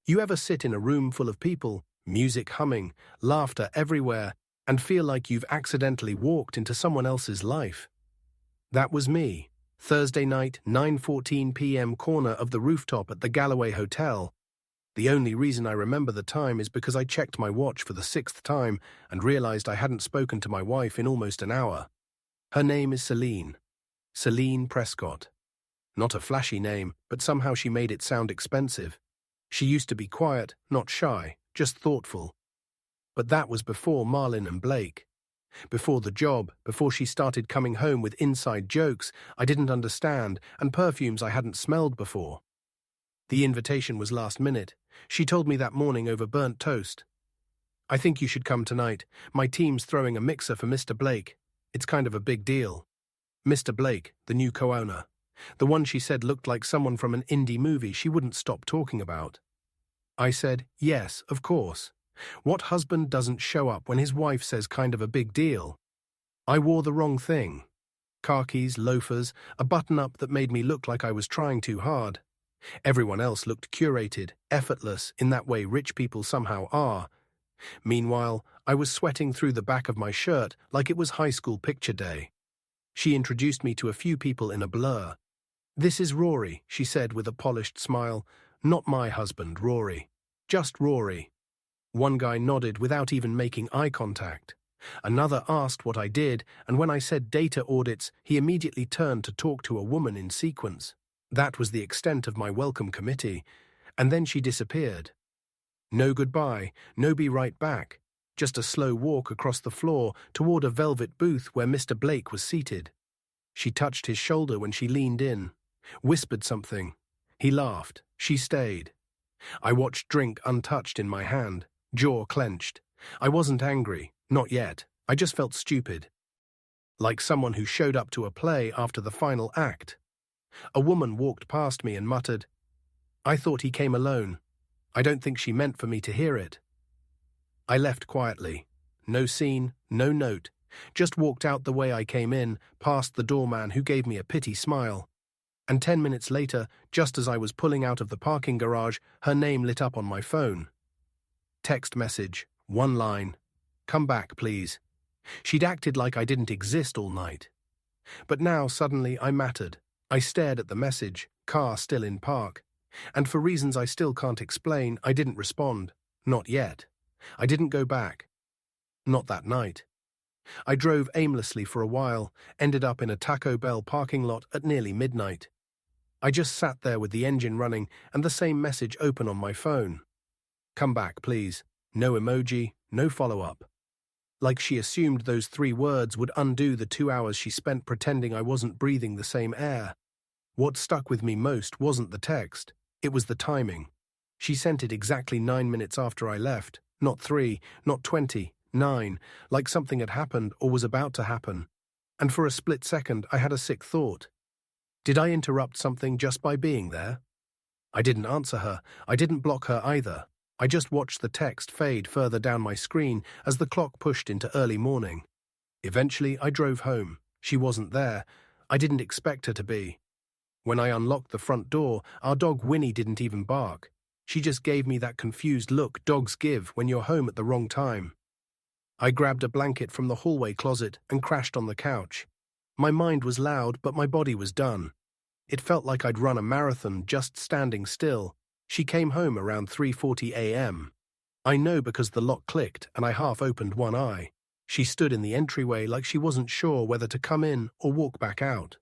You ever sit in a room full of people, music humming, laughter everywhere, and feel like you've accidentally walked into someone else's life? That was me. Thursday night, 9:14 p.m. corner of the rooftop at the Galloway Hotel. The only reason I remember the time is because I checked my watch for the 6th time and realized I hadn't spoken to my wife in almost an hour. Her name is Celine. Celine Prescott. Not a flashy name, but somehow she made it sound expensive. She used to be quiet, not shy, just thoughtful. But that was before Marlin and Blake. Before the job, before she started coming home with inside jokes I didn't understand and perfumes I hadn't smelled before. The invitation was last minute. She told me that morning over burnt toast. "I think you should come tonight. My team's throwing a mixer for Mr. Blake. It's kind of a big deal." Mr. Blake, the new co-owner. The one she said looked like someone from an indie movie she wouldn't stop talking about. I said, yes, of course. What husband doesn't show up when his wife says kind of a big deal? I wore the wrong thing. Khakis, loafers, a button-up that made me look like I was trying too hard. Everyone else looked curated, effortless, in that way rich people somehow are. Meanwhile, I was sweating through the back of my shirt like it was high school picture day. She introduced me to a few people in a blur. "This is Rory," she said with a polished smile. "Not my husband, Rory. Just Rory." One guy nodded without even making eye contact. Another asked what I did, and when I said data audits, he immediately turned to talk to a woman in sequence. That was the extent of my welcome committee, and then she disappeared. No goodbye, no be right back, just a slow walk across the floor toward a velvet booth where Mr. Blake was seated. She touched his shoulder when she leaned in, whispered something. He laughed. She stayed. I watched drink untouched in my hand, jaw clenched. I wasn't angry, not yet. I just felt stupid. Like someone who showed up to a play after the final act. A woman walked past me and muttered, "I thought he came alone." I don't think she meant for me to hear it. I left quietly. No scene, no note. Just walked out the way I came in, past the doorman who gave me a pity smile. And 10 minutes later, just as I was pulling out of the parking garage, her name lit up on my phone. Text message, one line. "Come back, please." She'd acted like I didn't exist all night. But now, suddenly, I mattered. I stared at the message, car still in park. And for reasons I still can't explain, I didn't respond. Not yet. I didn't go back. Not that night. I drove aimlessly for a while, ended up in a Taco Bell parking lot at nearly midnight. I just sat there with the engine running and the same message open on my phone. "Come back, please." No emoji, no follow-up. Like she assumed those 3 words would undo the 2 hours she spent pretending I wasn't breathing the same air. What stuck with me most wasn't the text. It was the timing. She sent it exactly 9 minutes after I left. Not 3, not 20, 9, like something had happened or was about to happen. And for a split second, I had a sick thought. Did I interrupt something just by being there? I didn't answer her. I didn't block her either. I just watched the text fade further down my screen as the clock pushed into early morning. Eventually, I drove home. She wasn't there. I didn't expect her to be. When I unlocked the front door, our dog Winnie didn't even bark. She just gave me that confused look dogs give when you're home at the wrong time. I grabbed a blanket from the hallway closet and crashed on the couch. My mind was loud, but my body was done. It felt like I'd run a marathon just standing still. She came home around 3:40 a.m. I know because the lock clicked and I half opened one eye. She stood in the entryway like she wasn't sure whether to come in or walk back out.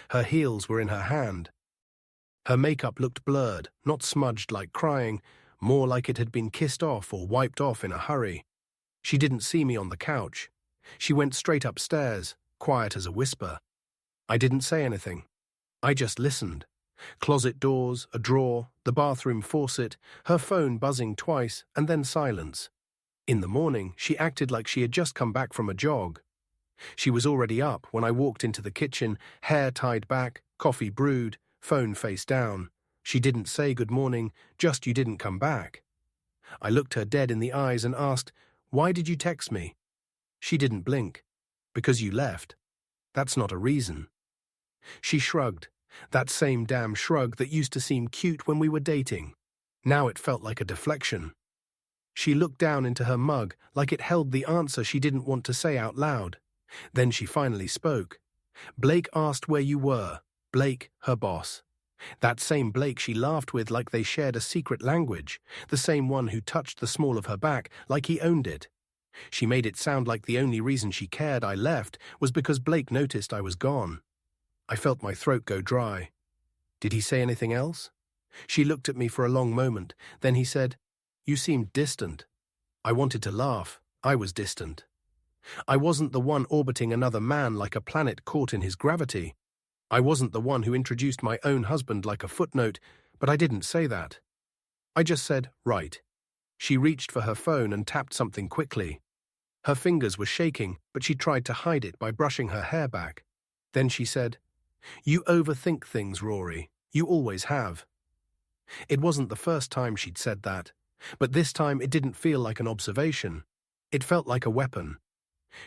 Her heels were in her hand. Her makeup looked blurred, not smudged like crying, more like it had been kissed off or wiped off in a hurry. She didn't see me on the couch. She went straight upstairs, quiet as a whisper. I didn't say anything. I just listened. Closet doors, a drawer, the bathroom faucet, her phone buzzing twice, and then silence. In the morning, she acted like she had just come back from a jog. She was already up when I walked into the kitchen, hair tied back, coffee brewed, phone face down. She didn't say good morning, just "you didn't come back." I looked her dead in the eyes and asked, "Why did you text me?" She didn't blink. "Because you left." That's not a reason. She shrugged, that same damn shrug that used to seem cute when we were dating. Now it felt like a deflection. She looked down into her mug like it held the answer she didn't want to say out loud. Then she finally spoke. Blake asked where you were. Blake, her boss. That same Blake she laughed with like they shared a secret language, the same one who touched the small of her back like he owned it. She made it sound like the only reason she cared I left was because Blake noticed I was gone. I felt my throat go dry. Did he say anything else? She looked at me for a long moment, then he said, "You seemed distant." I wanted to laugh. I was distant. I wasn't the one orbiting another man like a planet caught in his gravity. I wasn't the one who introduced my own husband like a footnote, but I didn't say that. I just said, right. She reached for her phone and tapped something quickly. Her fingers were shaking, but she tried to hide it by brushing her hair back. Then she said, "You overthink things, Rory. You always have." It wasn't the first time she'd said that, but this time it didn't feel like an observation. It felt like a weapon.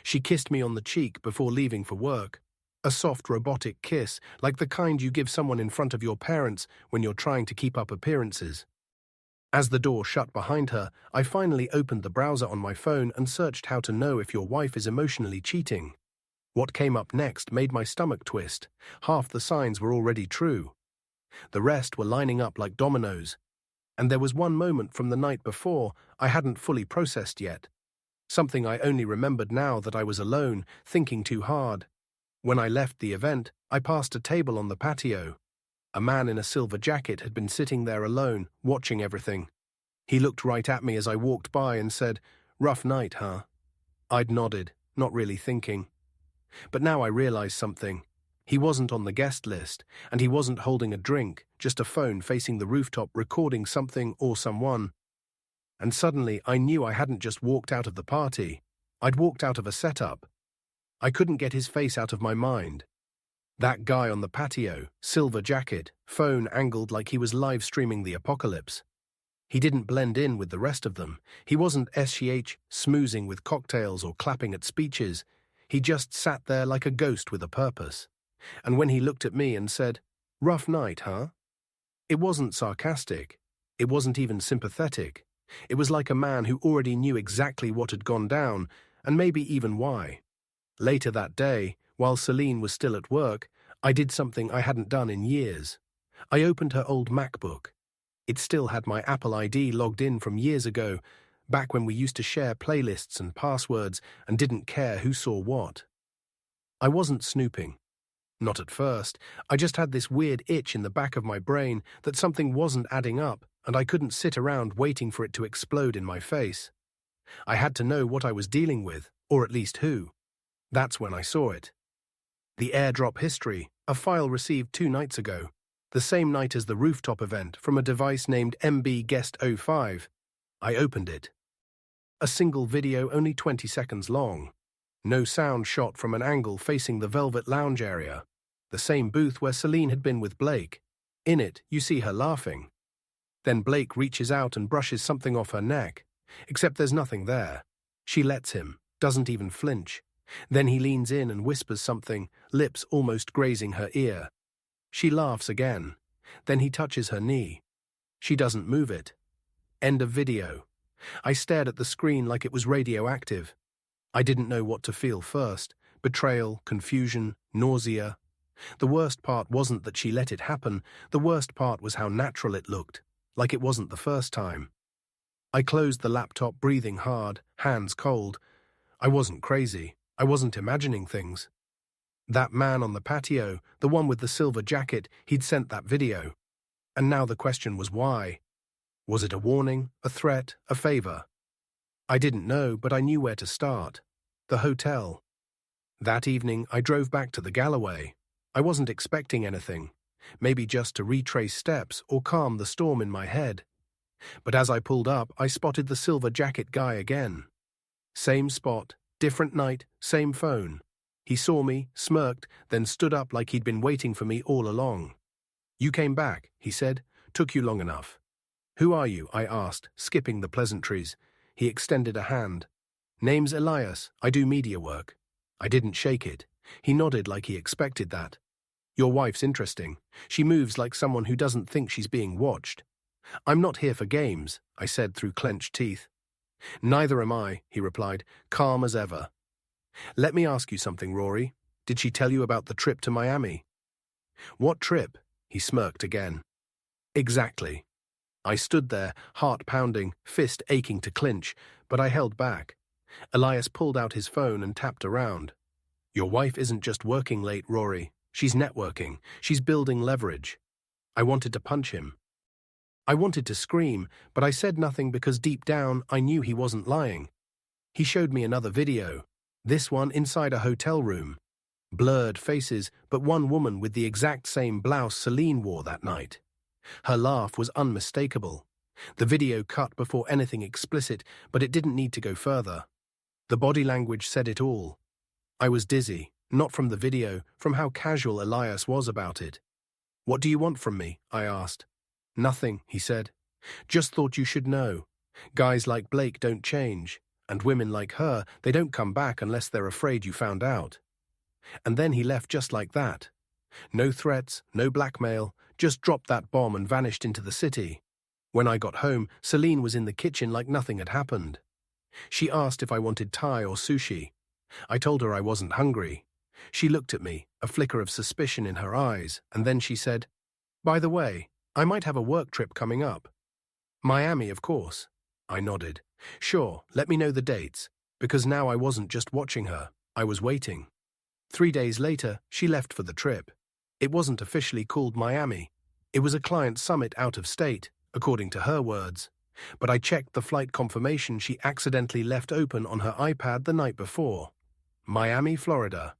She kissed me on the cheek before leaving for work. A soft robotic kiss, like the kind you give someone in front of your parents when you're trying to keep up appearances. As the door shut behind her, I finally opened the browser on my phone and searched how to know if your wife is emotionally cheating. What came up next made my stomach twist. Half the signs were already true. The rest were lining up like dominoes. And there was one moment from the night before I hadn't fully processed yet. Something I only remembered now that I was alone, thinking too hard. When I left the event, I passed a table on the patio. A man in a silver jacket had been sitting there alone, watching everything. He looked right at me as I walked by and said, "Rough night, huh?" I'd nodded, not really thinking. But now I realized something. He wasn't on the guest list, and he wasn't holding a drink, just a phone facing the rooftop recording something or someone. And suddenly I knew I hadn't just walked out of the party. I'd walked out of a setup. I couldn't get his face out of my mind. That guy on the patio, silver jacket, phone angled like he was live streaming the apocalypse. He didn't blend in with the rest of them. He wasn't smoozing with cocktails or clapping at speeches. He just sat there like a ghost with a purpose. And when he looked at me and said, "Rough night, huh?" It wasn't sarcastic. It wasn't even sympathetic. It was like a man who already knew exactly what had gone down, and maybe even why. Later that day, while Celine was still at work, I did something I hadn't done in years. I opened her old MacBook. It still had my Apple ID logged in from years ago, back when we used to share playlists and passwords and didn't care who saw what. I wasn't snooping. Not at first. I just had this weird itch in the back of my brain that something wasn't adding up, and I couldn't sit around waiting for it to explode in my face. I had to know what I was dealing with, or at least who. That's when I saw it. The airdrop history, a file received 2 nights ago, the same night as the rooftop event from a device named MB-Guest05. I opened it. A single video only 20 seconds long. No sound shot from an angle facing the Velvet Lounge area, the same booth where Celine had been with Blake. In it, you see her laughing. Then Blake reaches out and brushes something off her neck, except there's nothing there. She lets him, doesn't even flinch. Then he leans in and whispers something, lips almost grazing her ear. She laughs again. Then he touches her knee. She doesn't move it. End of video. I stared at the screen like it was radioactive. I didn't know what to feel first. Betrayal, confusion, nausea. The worst part wasn't that she let it happen. The worst part was how natural it looked, like it wasn't the first time. I closed the laptop, breathing hard, hands cold. I wasn't crazy. I wasn't imagining things. That man on the patio, the one with the silver jacket, he'd sent that video. And now the question was why. Was it a warning, a threat, a favor? I didn't know, but I knew where to start. The hotel. That evening, I drove back to the Galloway. I wasn't expecting anything, maybe just to retrace steps or calm the storm in my head. But as I pulled up, I spotted the silver jacket guy again. Same spot, different night, same phone. He saw me, smirked, then stood up like he'd been waiting for me all along. "You came back," he said. "Took you long enough." "Who are you?" I asked, skipping the pleasantries. He extended a hand. "Name's Elias. I do media work." I didn't shake it. He nodded like he expected that. "Your wife's interesting. She moves like someone who doesn't think she's being watched." I'm not here for games, I said through clenched teeth. Neither am I, he replied, calm as ever. Let me ask you something, Rory. Did she tell you about the trip to Miami? What trip? He smirked again. Exactly. I stood there, heart pounding, fist aching to clinch, but I held back. Elias pulled out his phone and tapped around. Your wife isn't just working late, Rory. She's networking. She's building leverage. I wanted to punch him. I wanted to scream, but I said nothing because deep down I knew he wasn't lying. He showed me another video, this one inside a hotel room. Blurred faces, but one woman with the exact same blouse Celine wore that night. Her laugh was unmistakable. The video cut before anything explicit, but it didn't need to go further. The body language said it all. I was dizzy, not from the video, from how casual Elias was about it. What do you want from me? I asked. Nothing, he said. Just thought you should know. Guys like Blake don't change, and women like her, they don't come back unless they're afraid you found out. And then he left just like that. No threats, no blackmail, just dropped that bomb and vanished into the city. When I got home, Celine was in the kitchen like nothing had happened. She asked if I wanted Thai or sushi. I told her I wasn't hungry. She looked at me, a flicker of suspicion in her eyes, and then she said, By the way, I might have a work trip coming up. Miami, of course. I nodded. Sure, let me know the dates, because now I wasn't just watching her, I was waiting. 3 days later, she left for the trip. It wasn't officially called Miami. It was a client summit out of state, according to her words. But I checked the flight confirmation she accidentally left open on her iPad the night before. Miami, Florida.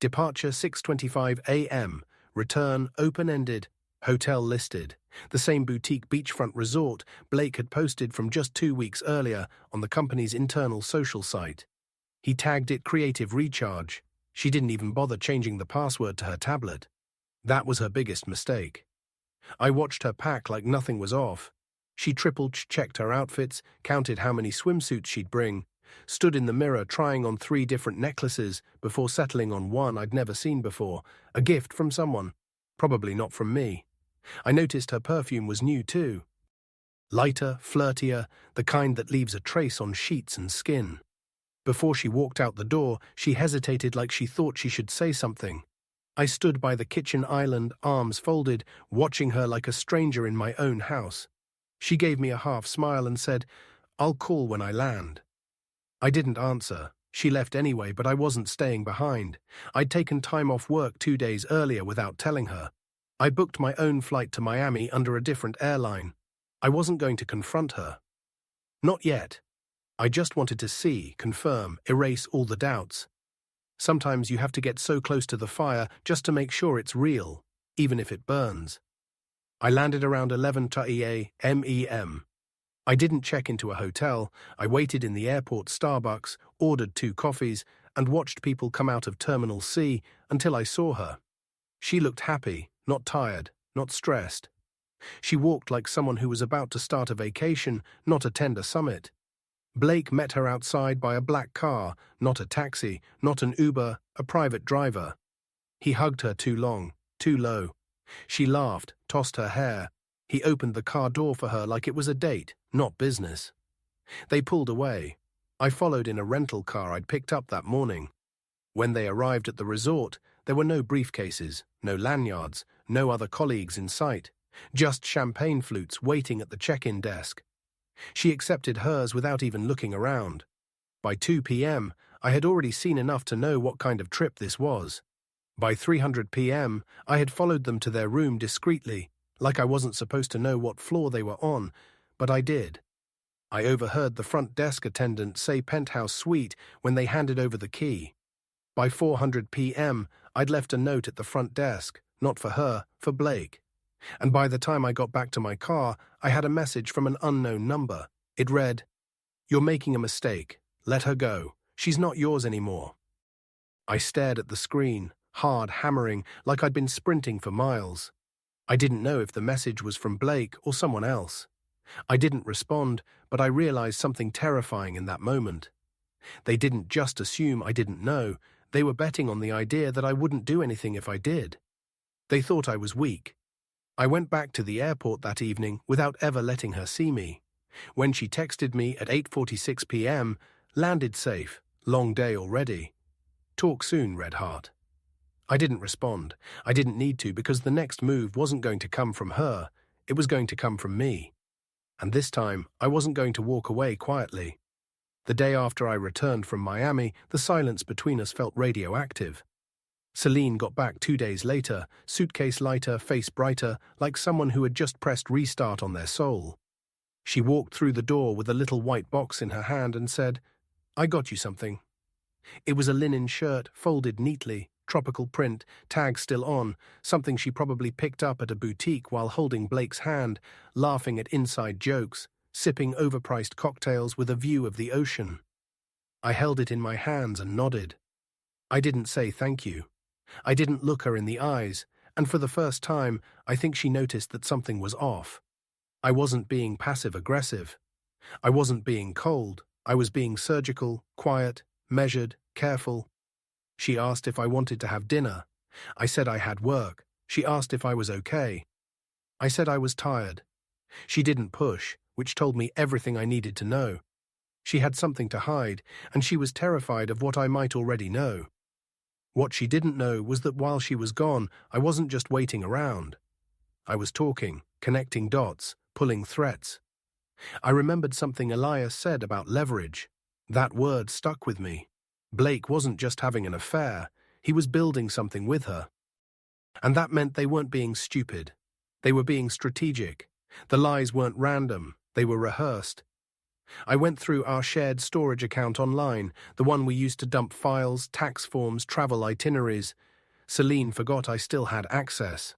Departure 6:25 a.m. Return open-ended. Hotel listed. The same boutique beachfront resort Blake had posted from just 2 weeks earlier on the company's internal social site. He tagged it Creative Recharge. She didn't even bother changing the password to her tablet. That was her biggest mistake. I watched her pack like nothing was off. She triple-checked her outfits, counted how many swimsuits she'd bring, stood in the mirror trying on 3 different necklaces before settling on one I'd never seen before, a gift from someone, probably not from me. I noticed her perfume was new too. Lighter, flirtier, the kind that leaves a trace on sheets and skin. Before she walked out the door, she hesitated like she thought she should say something. I stood by the kitchen island, arms folded, watching her like a stranger in my own house. She gave me a half smile and said, I'll call when I land. I didn't answer. She left anyway, but I wasn't staying behind. I'd taken time off work 2 days earlier without telling her. I booked my own flight to Miami under a different airline. I wasn't going to confront her. Not yet. I just wanted to see, confirm, erase all the doubts. Sometimes you have to get so close to the fire just to make sure it's real, even if it burns. I landed around 11:30 m. I didn't check into a hotel. I waited in the airport Starbucks, ordered 2 coffees, and watched people come out of Terminal C until I saw her. She looked happy, not tired, not stressed. She walked like someone who was about to start a vacation, not attend a summit. Blake met her outside by a black car, not a taxi, not an Uber, a private driver. He hugged her too long, too low. She laughed, tossed her hair. He opened the car door for her like it was a date, not business. They pulled away. I followed in a rental car I'd picked up that morning. When they arrived at the resort, there were no briefcases, no lanyards, no other colleagues in sight, just champagne flutes waiting at the check-in desk. She accepted hers without even looking around. By 2 p.m., I had already seen enough to know what kind of trip this was. By 3:00 p.m., I had followed them to their room discreetly, like I wasn't supposed to know what floor they were on, but I did. I overheard the front desk attendant say penthouse suite when they handed over the key. By 4:00 p.m., I'd left a note at the front desk, not for her, for Blake. And by the time I got back to my car, I had a message from an unknown number. It read, "You're making a mistake. Let her go. She's not yours anymore." I stared at the screen, hard hammering, like I'd been sprinting for miles. I didn't know if the message was from Blake or someone else. I didn't respond, but I realized something terrifying in that moment. They didn't just assume I didn't know. They were betting on the idea that I wouldn't do anything if I did. They thought I was weak. I went back to the airport that evening without ever letting her see me. When she texted me at 8:46 p.m., landed safe, long day already. Talk soon, Red Heart. I didn't respond. I didn't need to because the next move wasn't going to come from her, it was going to come from me. And this time, I wasn't going to walk away quietly. The day after I returned from Miami, the silence between us felt radioactive. Celine got back 2 days later, suitcase lighter, face brighter, like someone who had just pressed restart on their soul. She walked through the door with a little white box in her hand and said, "I got you something." It was a linen shirt, folded neatly, tropical print, tag still on, something she probably picked up at a boutique while holding Blake's hand, laughing at inside jokes, sipping overpriced cocktails with a view of the ocean. I held it in my hands and nodded. I didn't say thank you. I didn't look her in the eyes, and for the first time, I think she noticed that something was off. I wasn't being passive-aggressive. I wasn't being cold. I was being surgical, quiet, measured, careful. She asked if I wanted to have dinner. I said I had work. She asked if I was okay. I said I was tired. She didn't push, which told me everything I needed to know. She had something to hide, and she was terrified of what I might already know. What she didn't know was that while she was gone, I wasn't just waiting around. I was talking, connecting dots, pulling threats. I remembered something Elias said about leverage. That word stuck with me. Blake wasn't just having an affair, he was building something with her. And that meant they weren't being stupid. They were being strategic. The lies weren't random, they were rehearsed. I went through our shared storage account online, the one we used to dump files, tax forms, travel itineraries. Celine forgot I still had access.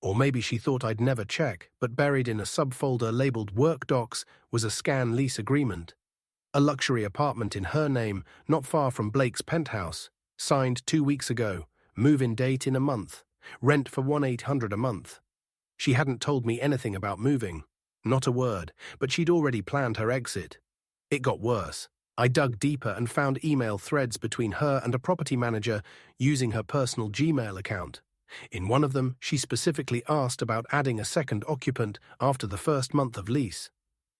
Or maybe she thought I'd never check, but buried in a subfolder labeled Work Docs was a scan lease agreement. A luxury apartment in her name, not far from Blake's penthouse. Signed 2 weeks ago. Move-in date in a month. Rent for $1,800 a month. She hadn't told me anything about moving. Not a word, but she'd already planned her exit. It got worse. I dug deeper and found email threads between her and a property manager using her personal Gmail account. In one of them, she specifically asked about adding a second occupant after the first month of lease.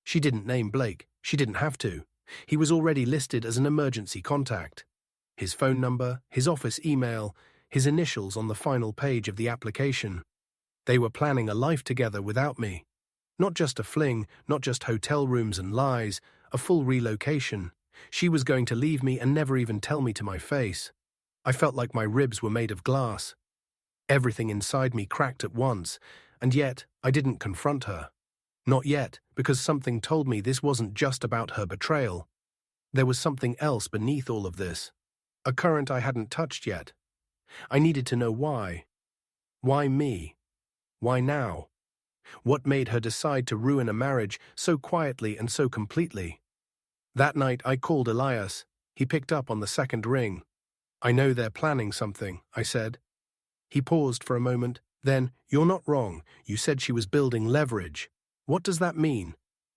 She didn't name Blake. She didn't have to. He was already listed as an emergency contact. His phone number, his office email, his initials on the final page of the application. They were planning a life together without me. Not just a fling, not just hotel rooms and lies, a full relocation. She was going to leave me and never even tell me to my face. I felt like my ribs were made of glass. Everything inside me cracked at once, and yet I didn't confront her. Not yet, because something told me this wasn't just about her betrayal. There was something else beneath all of this. A current I hadn't touched yet. I needed to know why. Why me? Why now? What made her decide to ruin a marriage so quietly and so completely? That night I called Elias. He picked up on the second ring. "I know they're planning something," I said. He paused for a moment, then, "You're not wrong. You said she was building leverage. What does that mean?"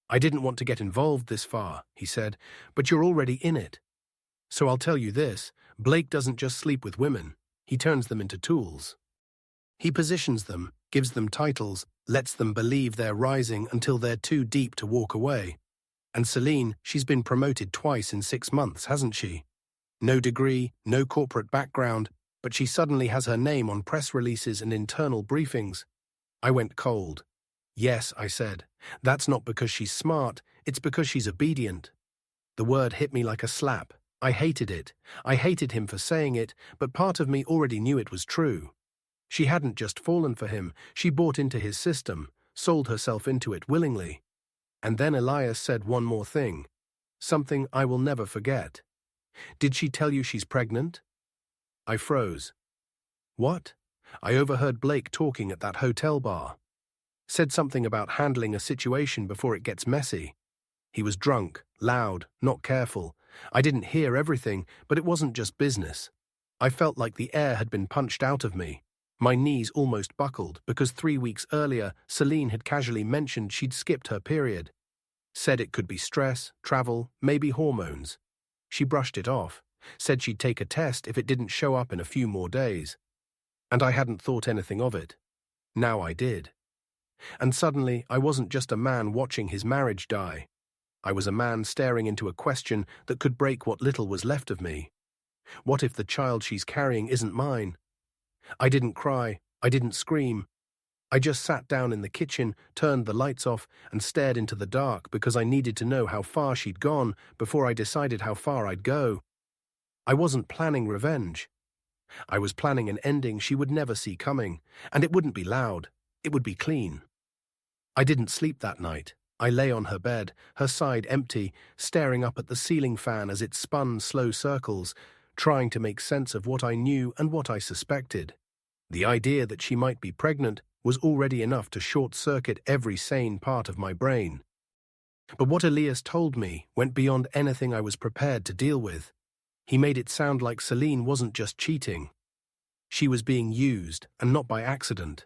"I didn't want to get involved this far," he said, "but you're already in it. So I'll tell you this, Blake doesn't just sleep with women. He turns them into tools. He positions them, gives them titles, lets them believe they're rising until they're too deep to walk away. And Celine, she's been promoted twice in 6 months, hasn't she? No degree, no corporate background, but she suddenly has her name on press releases and internal briefings. I went cold. "Yes," I said. "That's not because she's smart, it's because she's obedient." The word hit me like a slap. I hated it. I hated him for saying it, but part of me already knew it was true. She hadn't just fallen for him, she bought into his system, sold herself into it willingly. And then Elias said one more thing. Something I will never forget. "Did she tell you she's pregnant?" I froze. "What?" I overheard Blake talking at that hotel bar. Said something about handling a situation before it gets messy. He was drunk, loud, not careful. I didn't hear everything, but it wasn't just business. I felt like the air had been punched out of me. My knees almost buckled because 3 weeks earlier, Celine had casually mentioned she'd skipped her period. Said it could be stress, travel, maybe hormones. She brushed it off. Said she'd take a test if it didn't show up in a few more days. And I hadn't thought anything of it. Now I did. And suddenly, I wasn't just a man watching his marriage die. I was a man staring into a question that could break what little was left of me. What if the child she's carrying isn't mine? I didn't cry. I didn't scream. I just sat down in the kitchen, turned the lights off, and stared into the dark because I needed to know how far she'd gone before I decided how far I'd go. I wasn't planning revenge. I was planning an ending she would never see coming, and it wouldn't be loud. It would be clean. I didn't sleep that night. I lay on her bed, her side empty, staring up at the ceiling fan as it spun slow circles, trying to make sense of what I knew and what I suspected. The idea that she might be pregnant was already enough to short-circuit every sane part of my brain. But what Elias told me went beyond anything I was prepared to deal with. He made it sound like Celine wasn't just cheating. She was being used, and not by accident.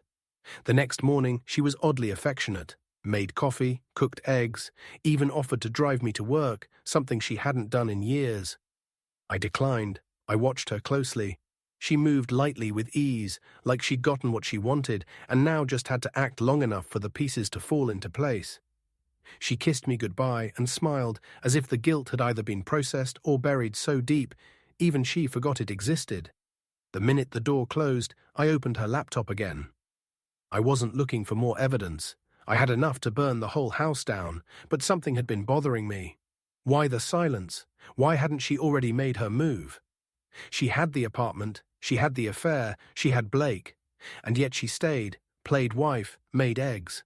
The next morning, she was oddly affectionate, made coffee, cooked eggs, even offered to drive me to work, something she hadn't done in years. I declined. I watched her closely. She moved lightly with ease, like she'd gotten what she wanted, and now just had to act long enough for the pieces to fall into place. She kissed me goodbye and smiled, as if the guilt had either been processed or buried so deep, even she forgot it existed. The minute the door closed, I opened her laptop again. I wasn't looking for more evidence. I had enough to burn the whole house down, but something had been bothering me. Why the silence? Why hadn't she already made her move? She had the apartment, she had the affair, she had Blake, and yet she stayed, played wife, made eggs.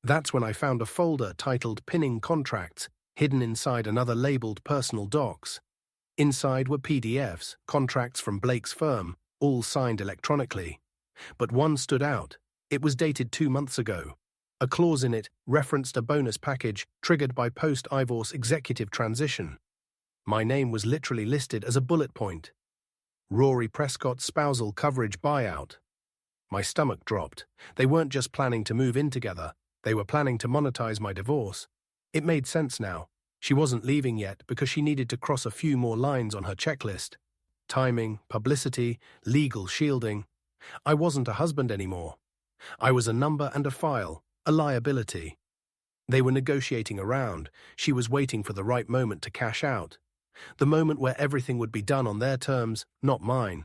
That's when I found a folder titled Pinning Contracts, hidden inside another labeled Personal Docs. Inside were PDFs, contracts from Blake's firm, all signed electronically. But one stood out. It was dated 2 months ago. A clause in it referenced a bonus package triggered by post-Ivor's executive transition. My name was literally listed as a bullet point. Rory Prescott's spousal coverage buyout. My stomach dropped. They weren't just planning to move in together. They were planning to monetize my divorce. It made sense now. She wasn't leaving yet because she needed to cross a few more lines on her checklist. Timing, publicity, legal shielding. I wasn't a husband anymore. I was a number and a file, a liability. They were negotiating around. She was waiting for the right moment to cash out. The moment where everything would be done on their terms, not mine.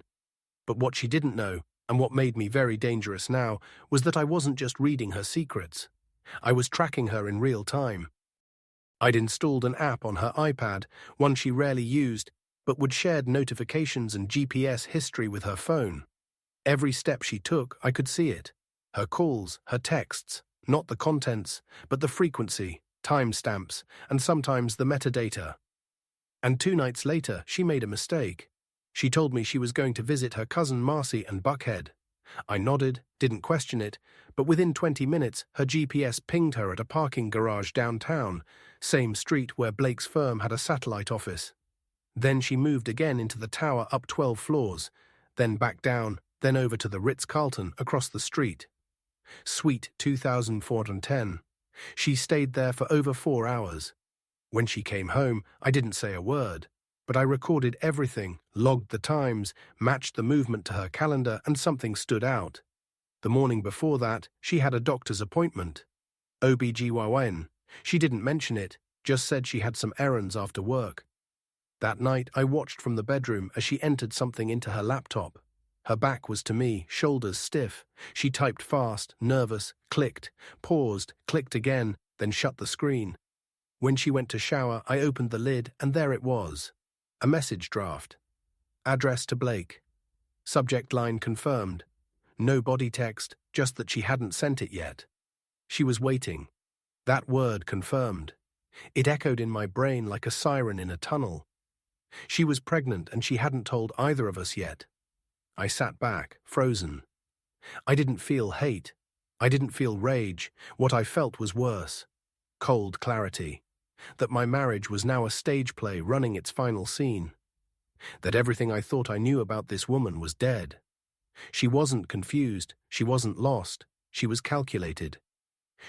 But what she didn't know, and what made me very dangerous now, was that I wasn't just reading her secrets. I was tracking her in real time. I'd installed an app on her iPad, one she rarely used, but would share notifications and GPS history with her phone. Every step she took, I could see it. Her calls, her texts, not the contents, but the frequency, timestamps, and sometimes the metadata. And 2 nights later, she made a mistake. She told me she was going to visit her cousin Marcy and Buckhead. I nodded, didn't question it, but within 20 minutes, her GPS pinged her at a parking garage downtown, same street where Blake's firm had a satellite office. Then she moved again into the tower up 12 floors, then back down, then over to the Ritz-Carlton across the street. Suite 2410. She stayed there for over 4 hours. When she came home, I didn't say a word, but I recorded everything, logged the times, matched the movement to her calendar, and something stood out. The morning before that, she had a doctor's appointment. OB-GYN. She didn't mention it, just said she had some errands after work. That night, I watched from the bedroom as she entered something into her laptop. Her back was to me, shoulders stiff. She typed fast, nervous, clicked, paused, clicked again, then shut the screen. When she went to shower, I opened the lid, and there it was. A message draft. Address to Blake. Subject line confirmed. No body text, just that she hadn't sent it yet. She was waiting. That word confirmed. It echoed in my brain like a siren in a tunnel. She was pregnant, and she hadn't told either of us yet. I sat back, frozen. I didn't feel hate. I didn't feel rage. What I felt was worse. Cold clarity. That my marriage was now a stage play running its final scene. That everything I thought I knew about this woman was dead. She wasn't confused. She wasn't lost. She was calculated.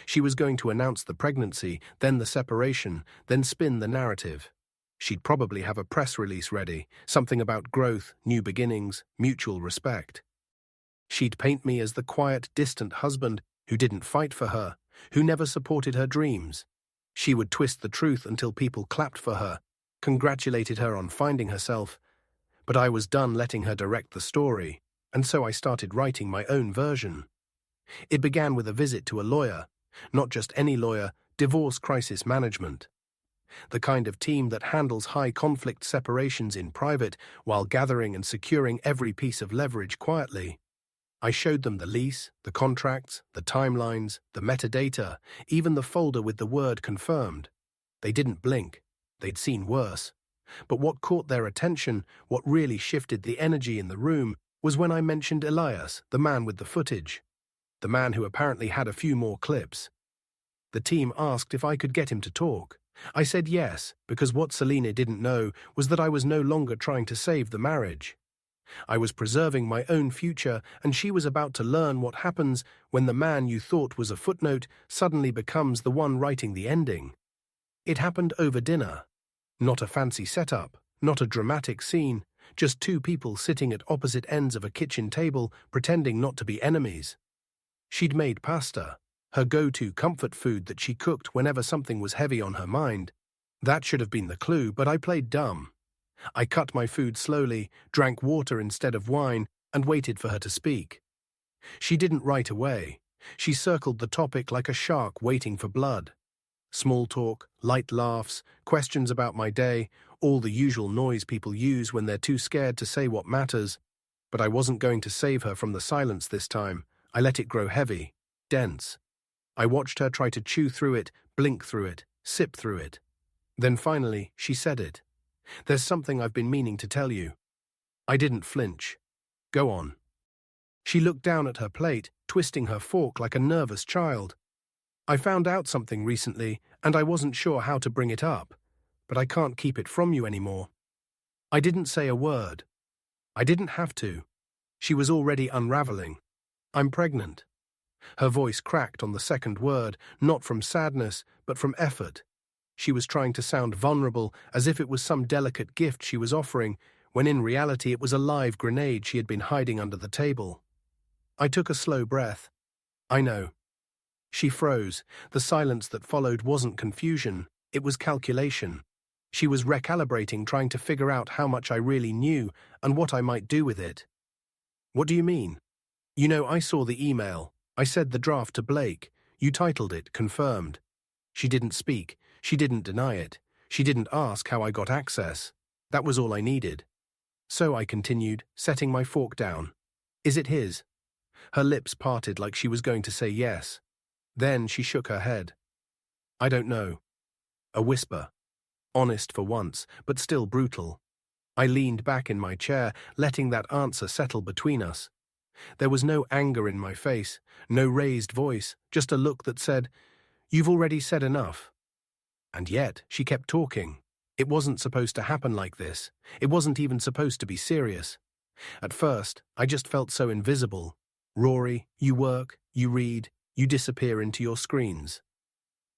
She was going to announce the pregnancy, then the separation, then spin the narrative. She'd probably have a press release ready, something about growth, new beginnings, mutual respect. She'd paint me as the quiet, distant husband who didn't fight for her, who never supported her dreams. She would twist the truth until people clapped for her, congratulated her on finding herself. But I was done letting her direct the story, and so I started writing my own version. It began with a visit to a lawyer, not just any lawyer, divorce crisis management. The kind of team that handles high-conflict separations in private while gathering and securing every piece of leverage quietly. I showed them the lease, the contracts, the timelines, the metadata, even the folder with the word confirmed. They didn't blink. They'd seen worse. But what caught their attention, what really shifted the energy in the room, was when I mentioned Elias, the man with the footage. The man who apparently had a few more clips. The team asked if I could get him to talk. I said yes, because what Selena didn't know was that I was no longer trying to save the marriage. I was preserving my own future, and she was about to learn what happens when the man you thought was a footnote suddenly becomes the one writing the ending. It happened over dinner. Not a fancy setup, not a dramatic scene, just two people sitting at opposite ends of a kitchen table pretending not to be enemies. She'd made pasta, her go-to comfort food that she cooked whenever something was heavy on her mind. That should have been the clue, but I played dumb. I cut my food slowly, drank water instead of wine, and waited for her to speak. She didn't right away. She circled the topic like a shark waiting for blood. Small talk, light laughs, questions about my day, all the usual noise people use when they're too scared to say what matters. But I wasn't going to save her from the silence this time. I let it grow heavy, dense. I watched her try to chew through it, blink through it, sip through it. Then finally, she said it. "There's something I've been meaning to tell you." I didn't flinch. "Go on." She looked down at her plate, twisting her fork like a nervous child. "I found out something recently, and I wasn't sure how to bring it up, but I can't keep it from you anymore." I didn't say a word. I didn't have to. She was already unraveling. "I'm pregnant." Her voice cracked on the second word, not from sadness, but from effort. She was trying to sound vulnerable, as if it was some delicate gift she was offering, when in reality it was a live grenade she had been hiding under the table. I took a slow breath. "I know." She froze. The silence that followed wasn't confusion, it was calculation. She was recalibrating, trying to figure out how much I really knew and what I might do with it. "What do you mean?" "You know, I saw the email. I said the draft to Blake. You titled it, Confirmed." She didn't speak. She didn't deny it. She didn't ask how I got access. That was all I needed. So I continued, setting my fork down. "Is it his?" Her lips parted like she was going to say yes. Then she shook her head. "I don't know." A whisper. Honest for once, but still brutal. I leaned back in my chair, letting that answer settle between us. There was no anger in my face, no raised voice, just a look that said, "You've already said enough." And yet, she kept talking. It wasn't supposed to happen like this. It wasn't even supposed to be serious. At first, I just felt so invisible. "Rory, you work, you read, you disappear into your screens.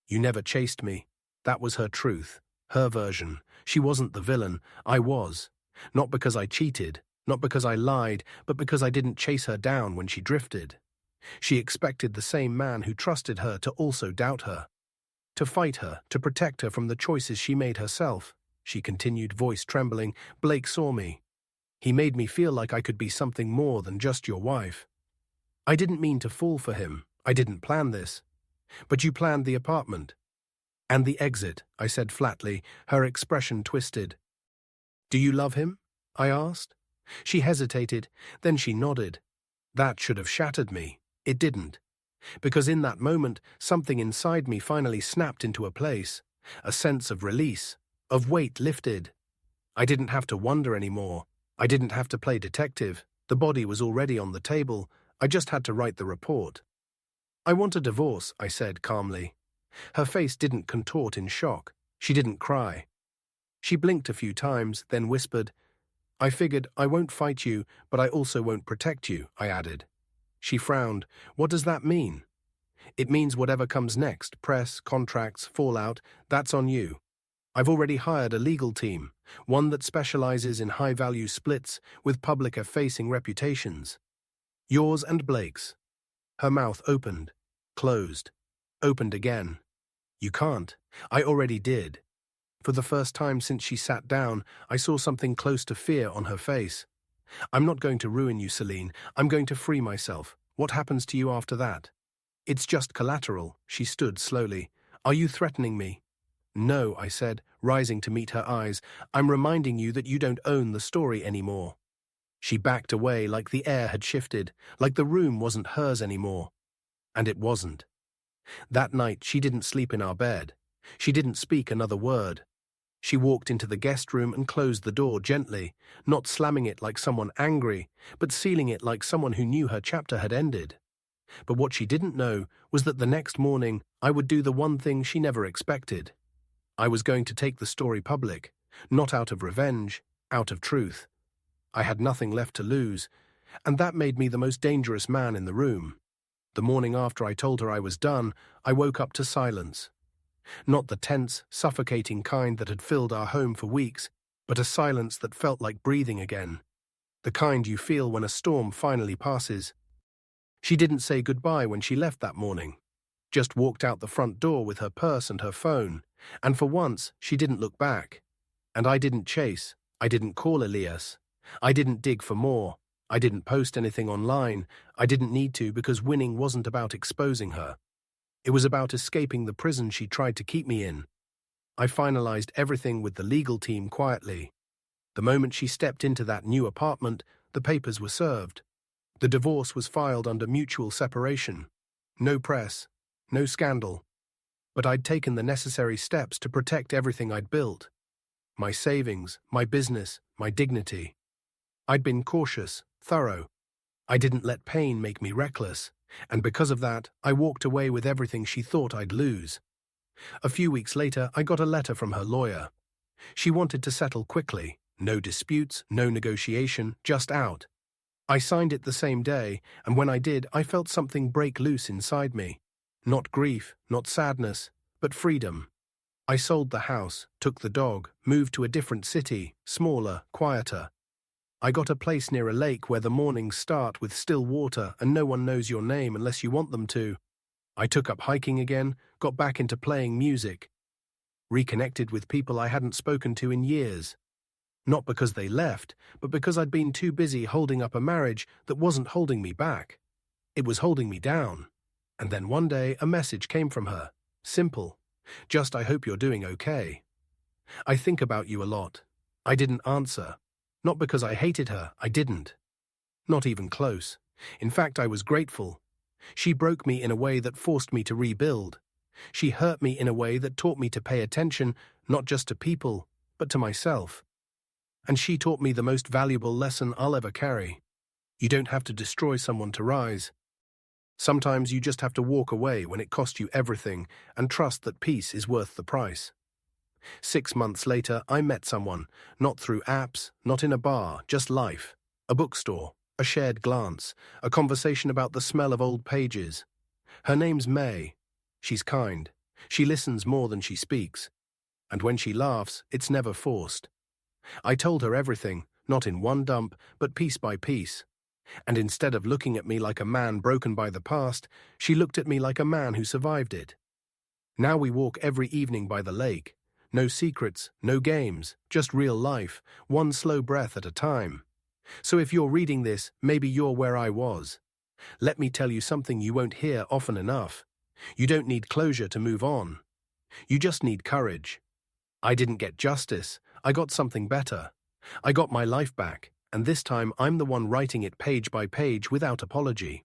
You never chased me." That was her truth, her version. She wasn't the villain. I was. Not because I cheated, not because I lied, but because I didn't chase her down when she drifted. She expected the same man who trusted her to also doubt her. To fight her, to protect her from the choices she made herself. She continued, voice trembling. "Blake saw me. He made me feel like I could be something more than just your wife. I didn't mean to fall for him. I didn't plan this. But you planned the apartment." "And the exit," I said flatly, her expression twisted. "Do you love him?" I asked. She hesitated, then she nodded. That should have shattered me. It didn't. Because in that moment, something inside me finally snapped into a place. A sense of release, of weight lifted. I didn't have to wonder anymore. I didn't have to play detective. The body was already on the table. I just had to write the report. "I want a divorce," I said calmly. Her face didn't contort in shock. She didn't cry. She blinked a few times, then whispered, "I figured I won't fight you, but I also won't protect you," I added. She frowned. "What does that mean?" "It means whatever comes next, press, contracts, fallout, that's on you. I've already hired a legal team, one that specializes in high-value splits with public-facing reputations. Yours and Blake's." Her mouth opened. closed. Opened again. You can't. I already did. For the first time since she sat down, I saw something close to fear on her face. I'm not going to ruin you, Celine. I'm going to free myself. What happens to you after that? It's just collateral. She stood slowly. Are you threatening me? No, I said, rising to meet her eyes. I'm reminding you that you don't own the story anymore. She backed away like the air had shifted, like the room wasn't hers anymore. And it wasn't. That night she didn't sleep in our bed. She didn't speak another word. She walked into the guest room and closed the door gently, not slamming it like someone angry, but sealing it like someone who knew her chapter had ended. But what she didn't know was that the next morning I would do the one thing she never expected. I was going to take the story public, not out of revenge, out of truth. I had nothing left to lose, and that made me the most dangerous man in the room. The morning after I told her I was done, I woke up to silence. Not the tense, suffocating kind that had filled our home for weeks, but a silence that felt like breathing again. The kind you feel when a storm finally passes. She didn't say goodbye when she left that morning. Just walked out the front door with her purse and her phone, and for once she didn't look back. And I didn't chase. I didn't call Elias. I didn't dig for more. I didn't post anything online. I didn't need to because winning wasn't about exposing her. It was about escaping the prison she tried to keep me in. I finalized everything with the legal team quietly. The moment she stepped into that new apartment, the papers were served. The divorce was filed under mutual separation. No press, no scandal. But I'd taken the necessary steps to protect everything I'd built. My savings, my business, my dignity. I'd been cautious, thorough. I didn't let pain make me reckless, and because of that, I walked away with everything she thought I'd lose. A few weeks later, I got a letter from her lawyer. She wanted to settle quickly. No disputes, no negotiation, just out. I signed it the same day, and when I did, I felt something break loose inside me. Not grief, not sadness, but freedom. I sold the house, took the dog, moved to a different city, smaller, quieter. I got a place near a lake where the mornings start with still water and no one knows your name unless you want them to. I took up hiking again, got back into playing music. Reconnected with people I hadn't spoken to in years. Not because they left, but because I'd been too busy holding up a marriage that wasn't holding me back. It was holding me down. And then one day a message came from her. Simple. Just, I hope you're doing okay. I think about you a lot. I didn't answer. Not because I hated her, I didn't. Not even close. In fact, I was grateful. She broke me in a way that forced me to rebuild. She hurt me in a way that taught me to pay attention, not just to people, but to myself. And she taught me the most valuable lesson I'll ever carry. You don't have to destroy someone to rise. Sometimes you just have to walk away when it cost you everything and trust that peace is worth the price. 6 months later, I met someone, not through apps, not in a bar, just life. A bookstore, a shared glance, a conversation about the smell of old pages. Her name's May. She's kind. She listens more than she speaks. And when she laughs, it's never forced. I told her everything, not in one dump, but piece by piece. And instead of looking at me like a man broken by the past, she looked at me like a man who survived it. Now we walk every evening by the lake. No secrets, no games, just real life, one slow breath at a time. So if you're reading this, maybe you're where I was. Let me tell you something you won't hear often enough. You don't need closure to move on. You just need courage. I didn't get justice. I got something better. I got my life back, and this time I'm the one writing it page by page without apology.